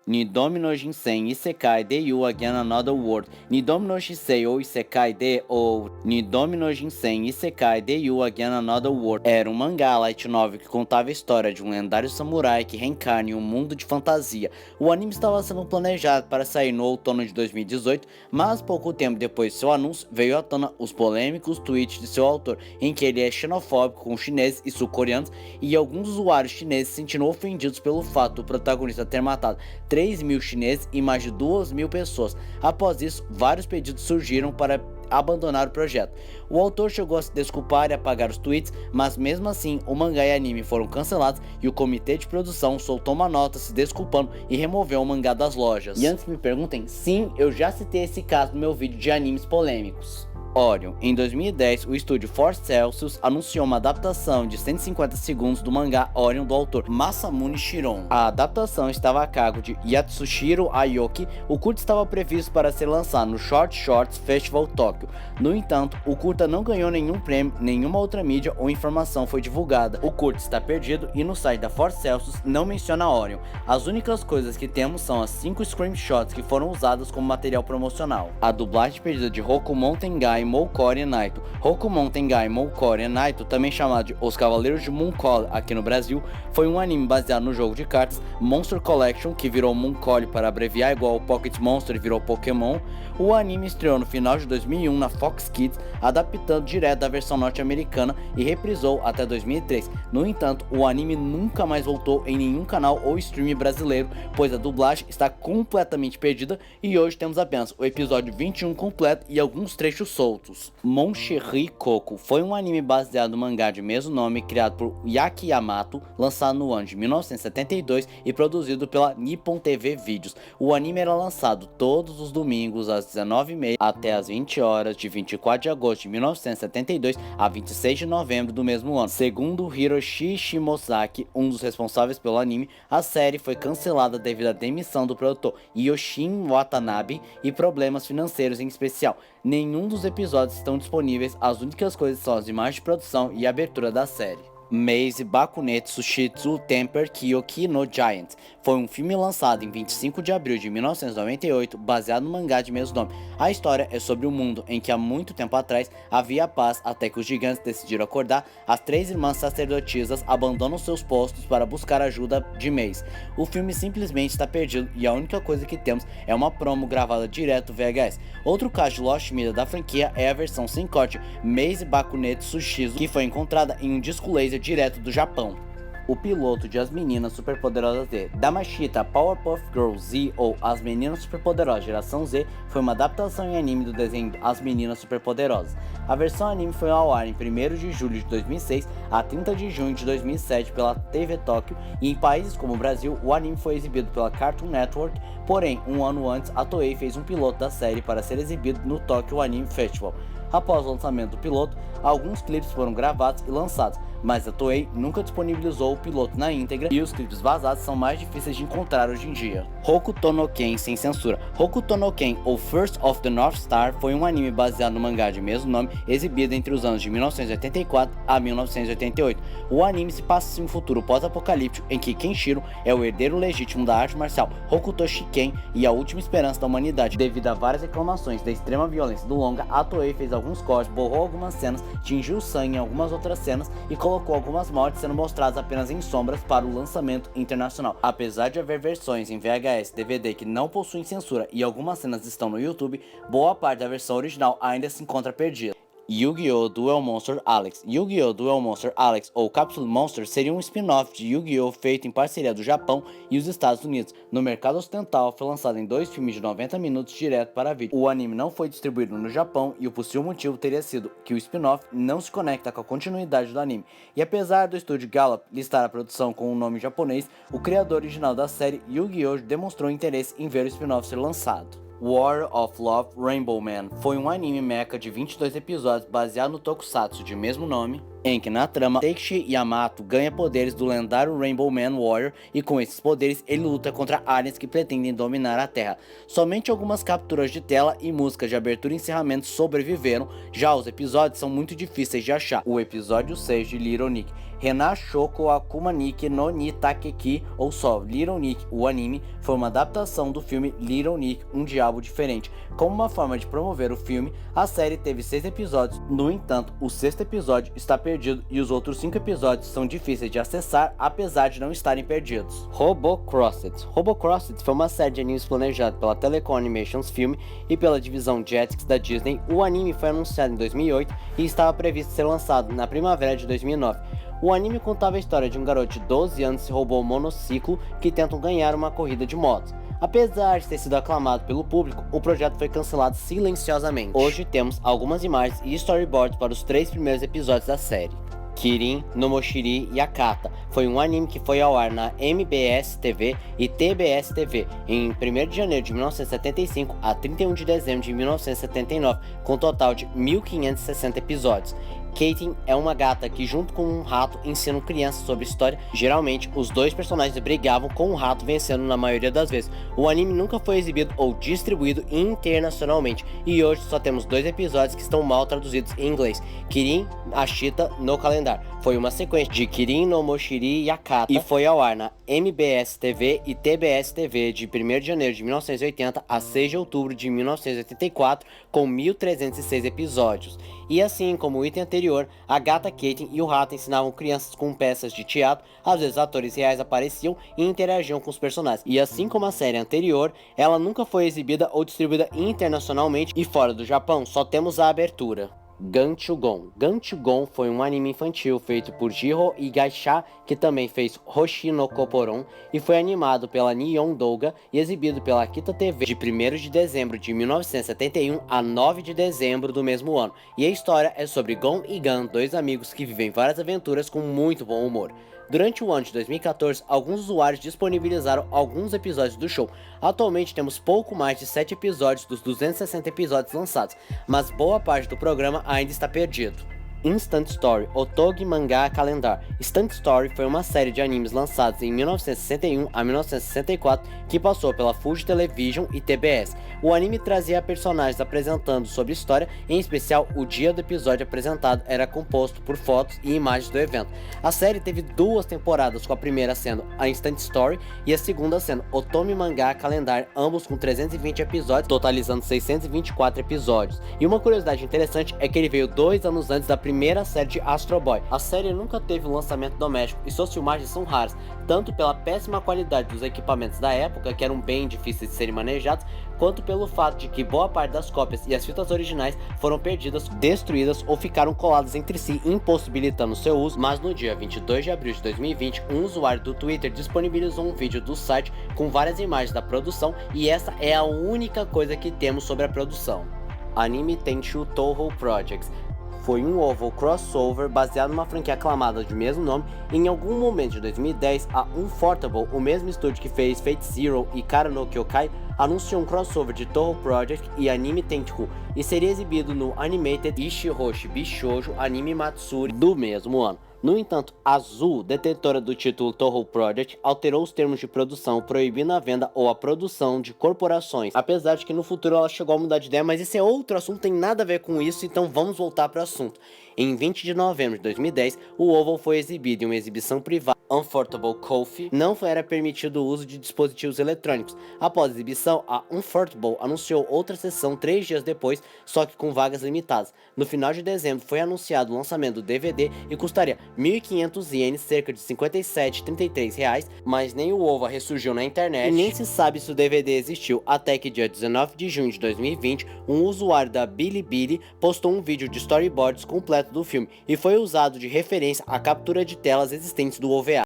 Nidomi no Jinsen Isekai de Yu Again Another World. Nidomi no Shisei ou Isekai de ou Nidomi no Jinsen Isekai de Yu Again Another World era um mangá light novel que contava a história de um lendário samurai que reencarna em um mundo de fantasia. O anime estava sendo planejado para sair no outono de 2018, mas pouco tempo depois de seu anúncio veio à tona os polêmicos tweets de seu autor, em que ele é xenofóbico com chineses e sul-coreanos, e alguns usuários chineses se sentiram ofendidos pelo fato do protagonista ter matado 3.000 chineses e mais de 2.000 pessoas. Após isso, vários pedidos surgiram para abandonar o projeto. O autor chegou a se desculpar e apagar os tweets, mas mesmo assim o mangá e anime foram cancelados e o comitê de produção soltou uma nota se desculpando e removeu o mangá das lojas. E antes que me perguntem, sim, eu já citei esse caso no meu vídeo de animes polêmicos. Orion. Em 2010, o estúdio Force Celsius anunciou uma adaptação de 150 segundos do mangá Orion do autor Masamune Shirow. A adaptação estava a cargo de Yatsushiro Aoki. O curta estava previsto para ser lançado no Short Shorts Festival Tóquio. No entanto, o curta não ganhou nenhum prêmio, nenhuma outra mídia ou informação foi divulgada. O curta está perdido e no site da Force Celsius não menciona Orion. As únicas coisas que temos são as 5 screenshots que foram usadas como material promocional. A dublagem perdida de Rokumon Tengai Moukori Naito. Rokumon Tengai Moukori Naito, também chamado de Os Cavaleiros de Mooncall aqui no Brasil, foi um anime baseado no jogo de cartas Monster Collection, que virou Mooncall para abreviar, igual o Pocket Monster e virou Pokémon. O anime estreou no final de 2001 na Fox Kids, adaptando direto da versão norte-americana e reprisou até 2003. No entanto, o anime nunca mais voltou em nenhum canal ou stream brasileiro, pois a dublagem está completamente perdida e hoje temos apenas o episódio 21 completo e alguns trechos soltos. Mon Cherry Coco foi um anime baseado no mangá de mesmo nome, criado por Yaki Yamato, lançado no ano de 1972 e produzido pela Nippon TV Videos. O anime era lançado todos os domingos às 19h30 até às 20 horas, de 24 de agosto de 1972 a 26 de novembro do mesmo ano. Segundo Hiroshi Shimozaki, um dos responsáveis pelo anime, a série foi cancelada devido à demissão do produtor Yoshin Watanabe e problemas financeiros em especial. Nenhum dos episódios estão disponíveis, as únicas coisas são as imagens de produção e a abertura da série. Maze Bakunetsu Shitsu Temper Kyoki no Giant foi um filme lançado em 25 de abril de 1998, baseado no mangá de mesmo nome. A história é sobre um mundo em que há muito tempo atrás havia paz até que os gigantes decidiram acordar. As 3 irmãs sacerdotisas abandonam seus postos para buscar ajuda de Maze. O filme simplesmente está perdido e a única coisa que temos é uma promo gravada direto VHS. Outro caso de Lost Media da franquia é a versão sem corte Maze Bakunetsu Shizu, que foi encontrada em um disco laser direto do Japão. O piloto de As Meninas Superpoderosas Z, Damashita Powerpuff Girls Z ou As Meninas Superpoderosas Geração Z, foi uma adaptação em anime do desenho As Meninas Superpoderosas. A versão anime foi ao ar em 1º de julho de 2006 a 30 de junho de 2007 pela TV Tóquio, e em países como o Brasil, o anime foi exibido pela Cartoon Network, porém, um ano antes, a Toei fez um piloto da série para ser exibido no Tokyo Anime Festival. Após o lançamento do piloto, alguns clipes foram gravados e lançados, mas a Toei nunca disponibilizou o piloto na íntegra e os clipes vazados são mais difíceis de encontrar hoje em dia. Hokuto no Ken sem censura. Hokuto no Ken, ou First of the North Star, foi um anime baseado no mangá de mesmo nome, exibido entre os anos de 1984 a 1988. O anime se passa em um futuro pós-apocalíptico em que Kenshiro é o herdeiro legítimo da arte marcial Hokuto Shiken e a última esperança da humanidade. Devido a várias reclamações da extrema violência do longa, a Toei fez alguns cortes, borrou algumas cenas, tingiu sangue em algumas outras cenas e colocou algumas mortes sendo mostradas apenas em sombras para o lançamento internacional. Apesar de haver versões em VHS, DVD que não possuem censura e algumas cenas estão no YouTube, boa parte da versão original ainda se encontra perdida. Yu-Gi-Oh! Duel Monster Alex. Yu-Gi-Oh! Duel Monster Alex, ou Capsule Monster, seria um spin-off de Yu-Gi-Oh! Feito em parceria do Japão e os Estados Unidos. No mercado ocidental, foi lançado em 2 filmes de 90 minutos direto para vídeo. O anime não foi distribuído no Japão e o possível motivo teria sido que o spin-off não se conecta com a continuidade do anime. E apesar do estúdio Gallop listar a produção com um nome japonês, o criador original da série, Yu-Gi-Oh! Demonstrou interesse em ver o spin-off ser lançado. War of Love Rainbow Man foi um anime mecha de 22 episódios baseado no tokusatsu de mesmo nome, em que na trama Teishi Yamato ganha poderes do lendário Rainbow Man Warrior e com esses poderes ele luta contra aliens que pretendem dominar a Terra. Somente algumas capturas de tela e músicas de abertura e encerramento sobreviveram, já os episódios são muito difíceis de achar. O episódio 6 de Little Nick, Renan Shoko Akuma Nick no Ni Takeki, ou só Little Nick, o anime, foi uma adaptação do filme Little Nick, um diabo diferente. Como uma forma de promover o filme, a série teve 6 episódios, no entanto, o 6º episódio está perdido e os outros 5 episódios são difíceis de acessar, apesar de não estarem perdidos. Robocrossed. Robocrossed foi uma série de animes planejada pela Telecom Animations Film e pela divisão Jetix da Disney. O anime foi anunciado em 2008 e estava previsto ser lançado na primavera de 2009. O anime contava a história de um garoto de 12 anos que roubou um monociclo que tentam ganhar uma corrida de motos. Apesar de ter sido aclamado pelo público, o projeto foi cancelado silenciosamente. Hoje temos algumas imagens e storyboards para os 3 primeiros episódios da série. Kirin no Moshiri Yakata foi um anime que foi ao ar na MBS TV e TBS TV em 1º de janeiro de 1975 a 31 de dezembro de 1979, com um total de 1560 episódios. Katen é uma gata que, junto com um rato, ensinam crianças sobre história. Geralmente, os dois personagens brigavam com o rato, vencendo na maioria das vezes. O anime nunca foi exibido ou distribuído internacionalmente, e hoje só temos 2 episódios que estão mal traduzidos em inglês. Kirin Ashita no Calendar foi uma sequência de Kirin no Moshiri Yakata e foi ao ar na MBS TV e TBS TV de 1º de janeiro de 1980 a 6 de outubro de 1984, com 1306 episódios. E assim como o item anterior, a gata Katen e o rato ensinavam crianças com peças de teatro, às vezes atores reais apareciam e interagiam com os personagens. E assim como a série anterior, ela nunca foi exibida ou distribuída internacionalmente e fora do Japão, só temos a abertura. Ganchugon. Ganchugon foi um anime infantil feito por Jiro Higaisha, que também fez Hoshi no Koporon, e foi animado pela Nihon Douga e exibido pela Akita TV de 1º de dezembro de 1971 a 9 de dezembro do mesmo ano. E a história é sobre Gon e Gan, 2 amigos que vivem várias aventuras com muito bom humor. Durante o ano de 2014, alguns usuários disponibilizaram alguns episódios do show. Atualmente temos pouco mais de 7 episódios dos 260 episódios lançados, mas boa parte do programa ainda está perdido. Instant Story, Otogi Manga Calendar. Instant Story foi uma série de animes lançados em 1961 a 1964 que passou pela Fuji Television e TBS. O anime trazia personagens apresentando sobre história, em especial o dia do episódio apresentado era composto por fotos e imagens do evento. A série teve 2 temporadas, com a primeira sendo a Instant Story e a segunda sendo Otomi Manga Calendar, ambos com 320 episódios, totalizando 624 episódios. E uma curiosidade interessante é que ele veio 2 anos antes da primeira série de Astro Boy. A série nunca teve um lançamento doméstico e suas filmagens são raras, tanto pela péssima qualidade dos equipamentos da época, que eram bem difíceis de serem manejados, quanto pelo fato de que boa parte das cópias e as fitas originais foram perdidas, destruídas ou ficaram coladas entre si, impossibilitando seu uso. Mas no dia 22 de abril de 2020, um usuário do Twitter disponibilizou um vídeo do site com várias imagens da produção, e essa é a única coisa que temos sobre a produção. Anime Tenchu Touhou Projects foi um oval crossover baseado numa franquia aclamada de mesmo nome. Em algum momento de 2010, a Unfortable, o mesmo estúdio que fez Fate Zero e Kara no Kyokai, anunciou um crossover de Touhou Project e Anime Tenchu, e seria exibido no Animated Ishihoshi Bishoujo Anime Matsuri do mesmo ano. No entanto, a Azul, detentora do título Touhou Project, alterou os termos de produção, proibindo a venda ou a produção de corporações, apesar de que no futuro ela chegou a mudar de ideia, mas esse é outro assunto, tem nada a ver com isso, então vamos voltar para o assunto. Em 20 de novembro de 2010, o oval foi exibido em uma exibição privada. Unfortable Coffee não era permitido o uso de dispositivos eletrônicos. Após a exibição, a Unfortable anunciou outra sessão 3 dias depois, só que com vagas limitadas. No final de dezembro foi anunciado o lançamento do DVD e custaria 1.500 ienes, cerca de 57,33 reais, mas nem o OVA ressurgiu na internet e nem se sabe se o DVD existiu, até que dia 19 de junho de 2020, um usuário da Bilibili postou um vídeo de storyboards completo do filme e foi usado de referência à captura de telas existentes do OVA.